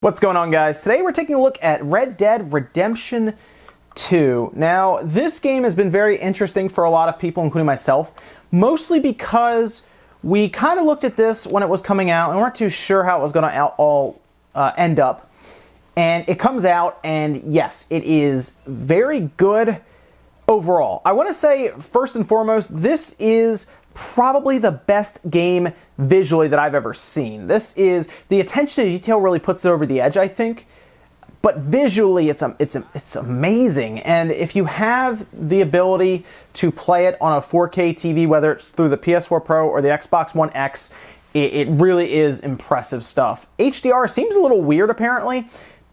What's going on, guys? Today we're taking a look at Red Dead Redemption 2. Now, this game has been very interesting for a lot of people, including myself, mostly because we kind of looked at this when it was coming out and weren't too sure how it was going to all end up. And it comes out, and yes, it is very good overall. I want to say, first and foremost, this is probably the best game visually that I've ever seen. This is, the attention to detail really puts it over the edge, I think. But visually, it's amazing. And if you have the ability to play it on a 4K TV, whether it's through the PS4 Pro or the Xbox One X, it really is impressive stuff. HDR seems a little weird, apparently.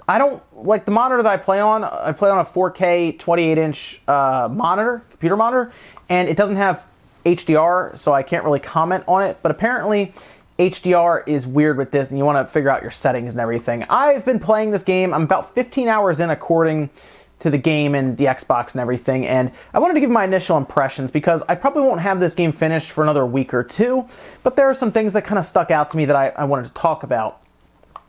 I don't like the monitor that I play on. I play on a 4K 28-inch computer monitor, and it doesn't have HDR, so I can't really comment on it, but apparently HDR is weird with this and you want to figure out your settings and everything. I've been playing this game. I'm about 15 hours in according to the game and the Xbox and everything, and I wanted to give my initial impressions because I probably won't have this game finished for another week or two, but there are some things that kind of stuck out to me that I wanted to talk about.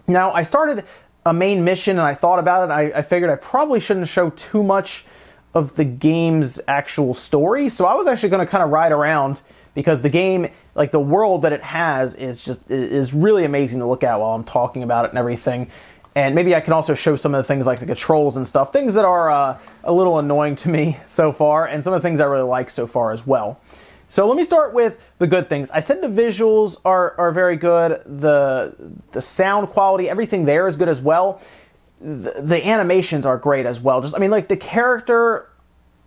Now, I started a main mission and I thought about it. I figured I probably shouldn't show too much of the game's actual story, so I was actually going to kind of ride around because the game, like the world that it has, is really amazing to look at while I'm talking about it and everything. And maybe I can also show some of the things like the controls and stuff, things that are a little annoying to me so far, and some of the things I really like so far as well. So let me start with the good things. I said the visuals are very good, the sound quality, everything there is good as well. The animations are great as well. Just, I mean, like the character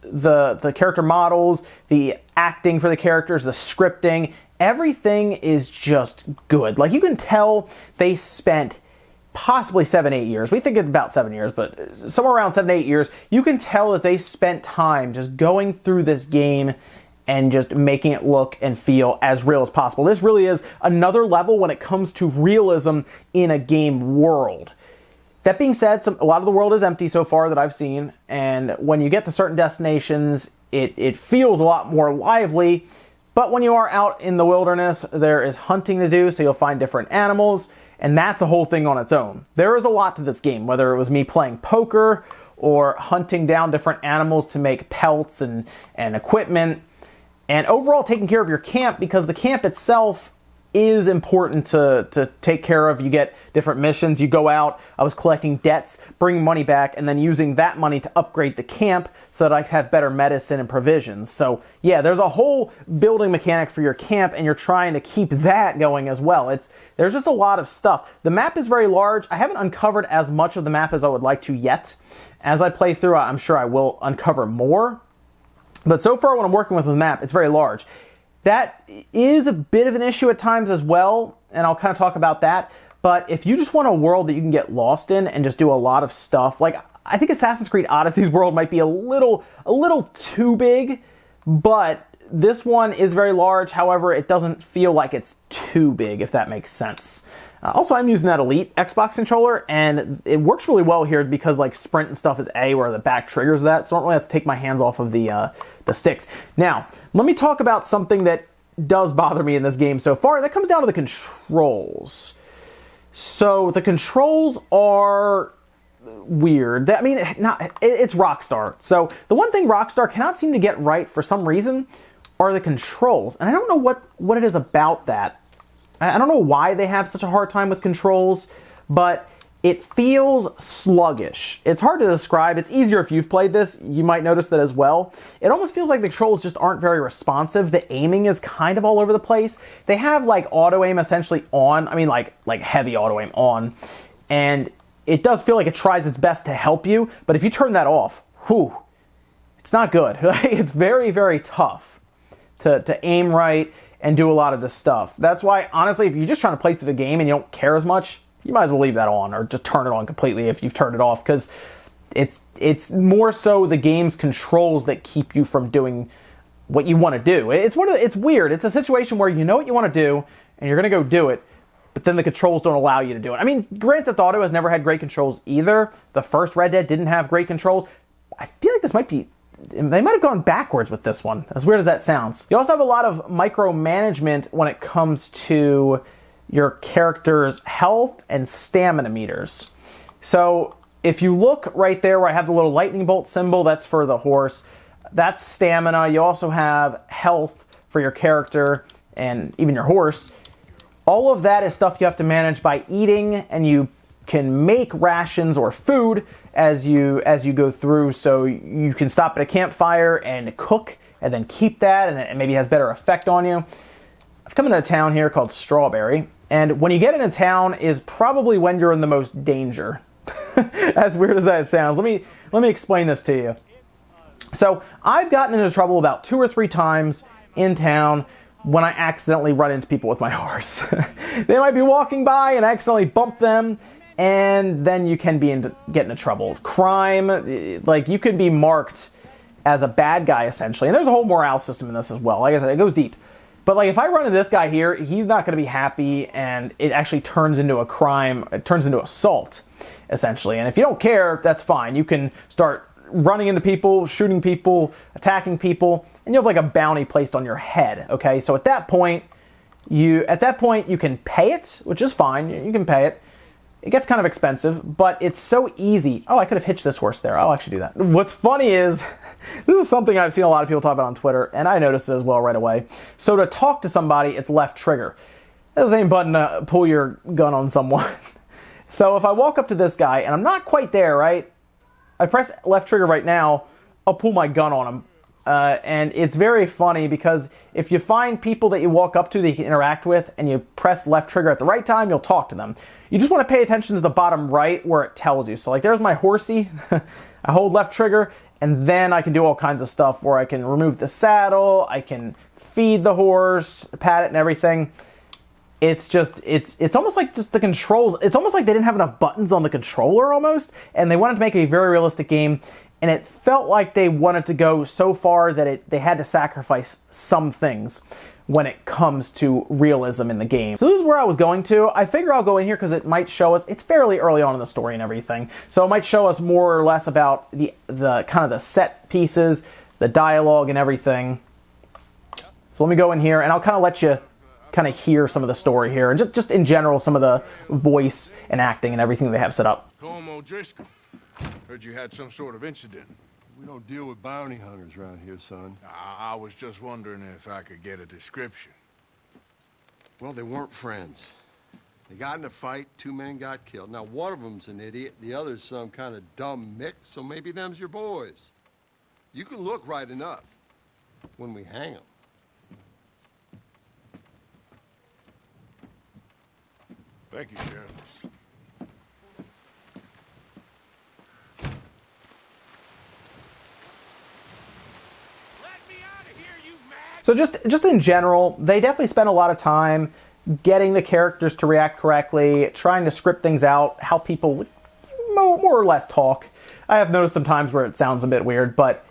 models, the acting for the characters, the scripting, everything is just good. Like, you can tell they spent possibly 7-8 years. We think it's about 7 years, but somewhere around 7-8 years. You can tell that they spent time just going through this game and just making it look and feel as real as possible. This really is another level when it comes to realism in a game world. That being said, a lot of the world is empty so far that I've seen, and when you get to certain destinations, it feels a lot more lively, but when you are out in the wilderness, there is hunting to do, so you'll find different animals, and that's a whole thing on its own. There is a lot to this game, whether it was me playing poker or hunting down different animals to make pelts and equipment, and overall taking care of your camp, because the camp itself is important to take care of. You get different missions, you go out. I was collecting debts, bringing money back, and then using that money to upgrade the camp so that I have better medicine and provisions. So yeah, there's a whole building mechanic for your camp, and you're trying to keep that going as well. There's just a lot of stuff. The map is very large. I haven't uncovered as much of the map as I would like to yet. As I play through, I'm sure I will uncover more. But so far, when I'm working with the map, it's very large. That is a bit of an issue at times as well, and I'll kind of talk about that. But if you just want a world that you can get lost in and just do a lot of stuff, like I think Assassin's Creed Odyssey's world might be a little too big, but this one is very large. However, it doesn't feel like it's too big, if that makes sense. Also, I'm using that Elite Xbox controller, and it works really well here because like sprint and stuff is A, where the back triggers that, so I don't really have to take my hands off of the sticks. Now, let me talk about something that does bother me in this game so far. That comes down to the controls. So the controls are weird. I mean, it's Rockstar. So the one thing Rockstar cannot seem to get right for some reason are the controls, and I don't know what it is about that. I don't know why they have such a hard time with controls, but it feels sluggish. It's hard to describe. It's easier if you've played this. You might notice that as well. It almost feels like the controls just aren't very responsive. The aiming is kind of all over the place. They have like auto aim essentially on. I mean like heavy auto aim on. And it does feel like it tries its best to help you. But if you turn that off, whew, it's not good. It's very, very tough to aim right and do a lot of this stuff. That's why, honestly, if you're just trying to play through the game and you don't care as much, you might as well leave that on, or just turn it on completely if you've turned it off, because it's more so the game's controls that keep you from doing what you want to do. It's weird. It's a situation where you know what you want to do, and you're going to go do it, but then the controls don't allow you to do it. I mean, Grand Theft Auto has never had great controls either. The first Red Dead didn't have great controls. I feel like this might be They might have gone backwards with this one, as weird as that sounds. You also have a lot of micromanagement when it comes to your character's health and stamina meters. So if you look right there where I have the little lightning bolt symbol, that's for the horse. That's stamina. You also have health for your character and even your horse. All of that is stuff you have to manage by eating, and you can make rations or food as you go through. So you can stop at a campfire and cook and then keep that, and it maybe has better effect on you. I've come into a town here called Strawberry, and when you get into town is probably when you're in the most danger. As weird as that sounds, let me explain this to you. So I've gotten into trouble about 2 or 3 times in town when I accidentally run into people with my horse. They might be walking by and I accidentally bump them, and then you can get into trouble. Crime, like you could be marked as a bad guy essentially, and there's a whole morale system in this as well. Like I said, it goes deep. But like if I run into this guy here, he's not going to be happy, and it actually turns into a crime. It turns into assault, essentially. And if you don't care, that's fine. You can start running into people, shooting people, attacking people, and you have like a bounty placed on your head. Okay, so at that point you can pay it, which is fine. You can pay it. It gets kind of expensive, but it's so easy. Oh, I could have hitched this horse there. I'll actually do that. What's funny is, this is something I've seen a lot of people talk about on Twitter, and I noticed it as well right away. So to talk to somebody, it's left trigger. That's the same button to pull your gun on someone. So if I walk up to this guy, and I'm not quite there, right? I press left trigger right now, I'll pull my gun on him. And it's very funny because if you find people that you walk up to that you can interact with, and you press left trigger at the right time, you'll talk to them. You just want to pay attention to the bottom right where it tells you. So like there's my horsey. I hold left trigger, and then I can do all kinds of stuff where I can remove the saddle, I can feed the horse, pat it and everything. It's almost like just the controls. It's almost like they didn't have enough buttons on the controller almost, and they wanted to make a very realistic game, and it felt like they wanted to go so far that they had to sacrifice some things when it comes to realism in the game. So this is where I was going to. I figure I'll go in here because it might show us, it's fairly early on in the story and everything, so it might show us more or less about the kind of the set pieces, the dialogue and everything. So let me go in here and I'll kind of let you kind of hear some of the story here, and just in general some of the voice and acting and everything they have set up. Colm O'Driscoll, heard you had some sort of incident. We don't deal with bounty hunters around here, son. I was just wondering if I could get a description. Well, they weren't friends. They got in a fight, 2 men got killed. Now, one of them's an idiot, the other's some kind of dumb mick, so maybe them's your boys. You can look right enough when we hang them. Thank you, Sheriff. So just in general, they definitely spend a lot of time getting the characters to react correctly, trying to script things out, how people would more or less talk. I have noticed some times where it sounds a bit weird, but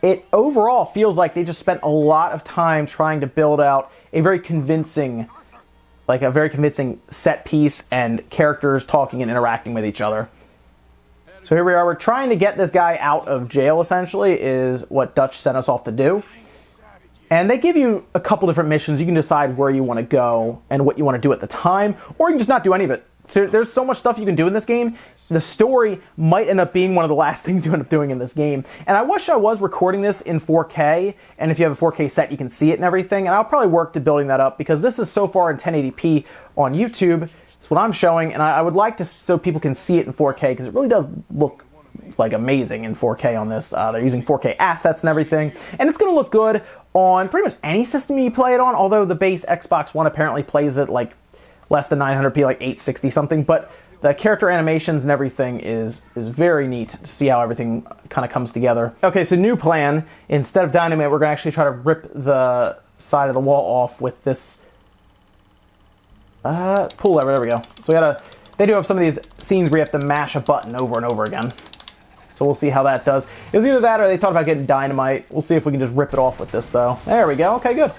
it overall feels like they just spent a lot of time trying to build out a very convincing set piece and characters talking and interacting with each other. So here we are, we're trying to get this guy out of jail, essentially, is what Dutch sent us off to do. And they give you a couple different missions. You can decide where you want to go and what you want to do at the time, or you can just not do any of it. So there's so much stuff you can do in this game. The story might end up being one of the last things you end up doing in this game. And I wish I was recording this in 4K, and if you have a 4K set, you can see it and everything. And I'll probably work to building that up, because this is so far in 1080p on YouTube. It's what I'm showing, and I would like to so people can see it in 4K, because it really does look like amazing in 4K on this. They're using 4K assets and everything, and it's going to look good on pretty much any system you play it on, although the base Xbox One apparently plays it like less than 900p, like 860 something, but the character animations and everything is very neat to see how everything kind of comes together. Okay, so new plan. Instead of dynamite, we're going to actually try to rip the side of the wall off with this pull lever. There we go. So they do have some of these scenes where you have to mash a button over and over again. So we'll see how that does. It was either that or they thought about getting dynamite. We'll see if we can just rip it off with this, though. There we go. Okay, good.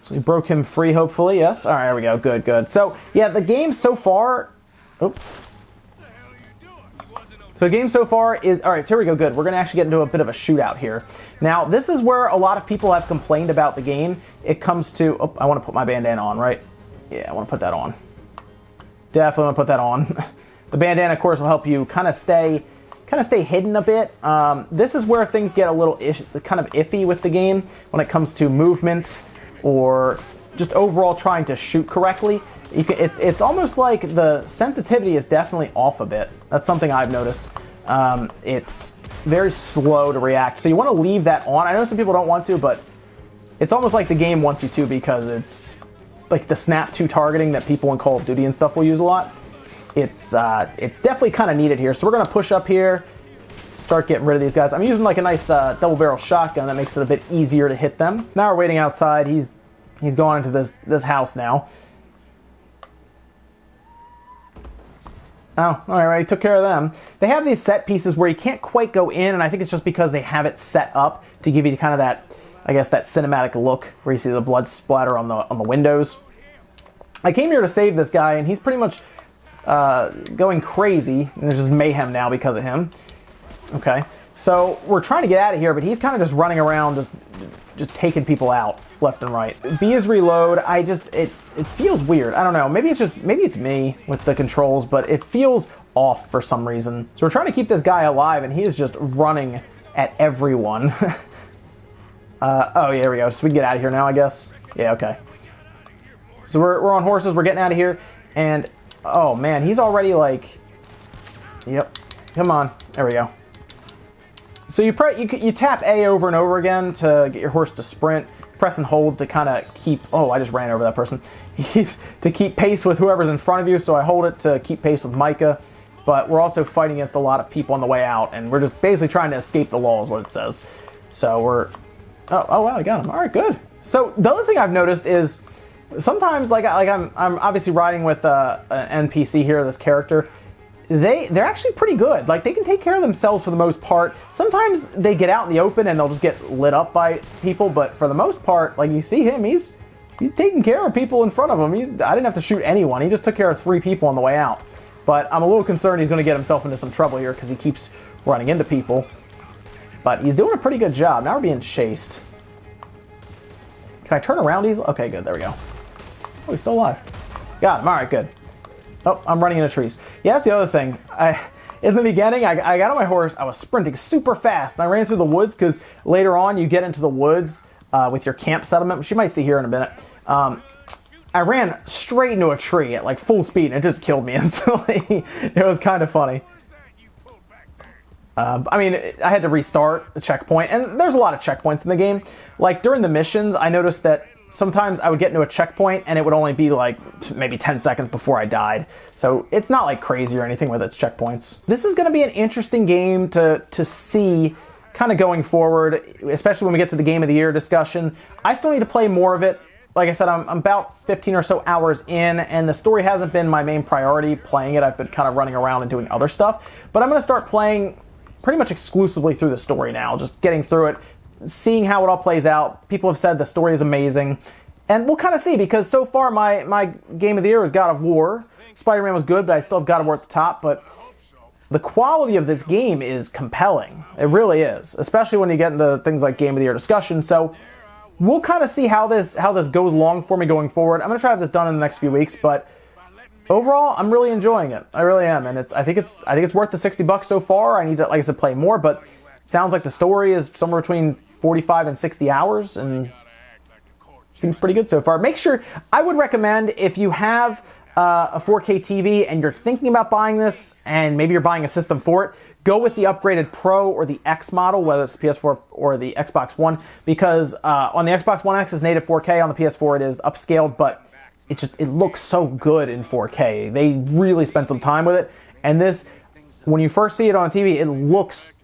So we broke him free, hopefully. Yes. All right, there we go. Good, good. So, yeah, the game so far... Oh. So the game so far is... All right, so here we go. Good. We're going to actually get into a bit of a shootout here. Now, this is where a lot of people have complained about the game. It comes to... Oh, I want to put my bandana on, right? Yeah, I want to put that on. Definitely want to put that on. The bandana, of course, will help you kind of stay hidden a bit. This is where things get a little kind of iffy with the game when it comes to movement or just overall trying to shoot correctly. It's almost like the sensitivity is definitely off a bit. That's something I've noticed. It's very slow to react, so you want to leave that on. I know some people don't want to, but it's almost like the game wants you to, because it's like the snap to targeting that people in Call of Duty and stuff will use a lot. It's definitely kind of needed here. So we're going to push up here, start getting rid of these guys. I'm using like a nice double barrel shotgun that makes it a bit easier to hit them. Now we're waiting outside. He's gone into this house now. Oh, all right, took care of them. They have these set pieces where you can't quite go in, and I think it's just because they have it set up to give you kind of that, I guess, that cinematic look where you see the blood splatter on the windows. I came here to save this guy, and he's pretty much going crazy, and there's just mayhem now because of him. Okay, so we're trying to get out of here, but he's kind of just running around, just taking people out left and right. B is reload. It feels weird. I don't know. Maybe it's me with the controls, but it feels off for some reason. So we're trying to keep this guy alive, and he is just running at everyone. Oh yeah, there we go. So we can get out of here now, I guess. Yeah, okay. So we're on horses. We're getting out of here, and oh man, he's already like, yep. Come on, there we go. So you tap A over and over again to get your horse to sprint. Press and hold to kind of keep, oh, I just ran over that person. To keep pace with whoever's in front of you, so I hold it to keep pace with Micah. But we're also fighting against a lot of people on the way out, and we're just basically trying to escape the law is what it says. So we're, oh wow, I got him. All right, good. So the other thing I've noticed is sometimes, like I'm obviously riding with an NPC here, this character. They're actually pretty good. Like, they can take care of themselves for the most part. Sometimes they get out in the open and they'll just get lit up by people, but for the most part, like, you see him, he's taking care of people in front of him. I didn't have to shoot anyone. He just took care of 3 people on the way out. But I'm a little concerned he's going to get himself into some trouble here because he keeps running into people. But he's doing a pretty good job. Now we're being chased. Can I turn around easily? Okay, good. There we go. Oh, he's still alive. Got him. All right, good. Oh, I'm running into trees. Yeah, that's the other thing. In the beginning, I got on my horse. I was sprinting super fast. And I ran through the woods because later on you get into the woods with your camp settlement, which you might see here in a minute. I ran straight into a tree at like full speed, and it just killed me instantly. It was kind of funny. I mean, I had to restart the checkpoint, and there's a lot of checkpoints in the game. Like during the missions, I noticed that sometimes I would get into a checkpoint and it would only be like maybe 10 seconds before I died. So it's not like crazy or anything with its checkpoints. This is going to be an interesting game to see kind of going forward, especially when we get to the Game of the Year discussion. I still need to play more of it. Like I said, I'm about 15 or so hours in, and the story hasn't been my main priority playing it. I've been kind of running around and doing other stuff. But I'm going to start playing pretty much exclusively through the story now, just getting through it, seeing how it all plays out. People have said the story is amazing, and we'll kind of see, because so far my Game of the Year was God of War. Spider-Man was good, but I still have God of War at the top. But the quality of this game is compelling. It really is, especially when you get into things like Game of the Year discussion. So we'll kind of see how this goes along for me going forward. I'm going to try to have this done in the next few weeks, but overall, I'm really enjoying it. I really am, and I think it's worth the $60 so far. I need to, like I said, play more, but it sounds like the story is somewhere between 45 and 60 hours, and seems pretty good so far. Make sure, I would recommend, if you have a 4K TV and you're thinking about buying this, and maybe you're buying a system for it, go with the upgraded Pro or the X model, whether it's the PS4 or the Xbox One, because on the Xbox One X it's native 4K, on the PS4 it is upscaled, but it looks so good in 4K. They really spent some time with it, and this, when you first see it on TV, it looks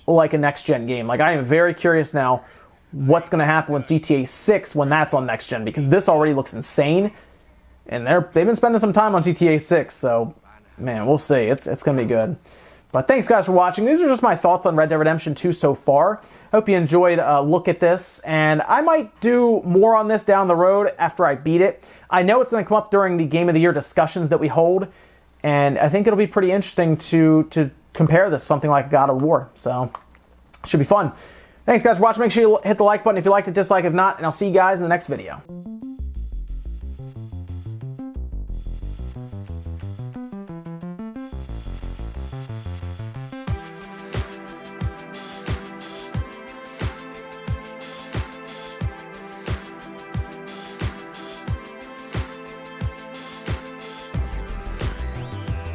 like a next-gen game. Like, I am very curious now what's going to happen with GTA 6 when that's on next-gen, because this already looks insane, and they've been spending some time on GTA 6, so, man, we'll see. It's going to be good. But thanks, guys, for watching. These are just my thoughts on Red Dead Redemption 2 so far. Hope you enjoyed a look at this, and I might do more on this down the road after I beat it. I know it's going to come up during the Game of the Year discussions that we hold, and I think it'll be pretty interesting to compare this to something like God of War. So, it should be fun. Thanks, guys, for watching. Make sure you hit the like button if you liked it, dislike if not, and I'll see you guys in the next video.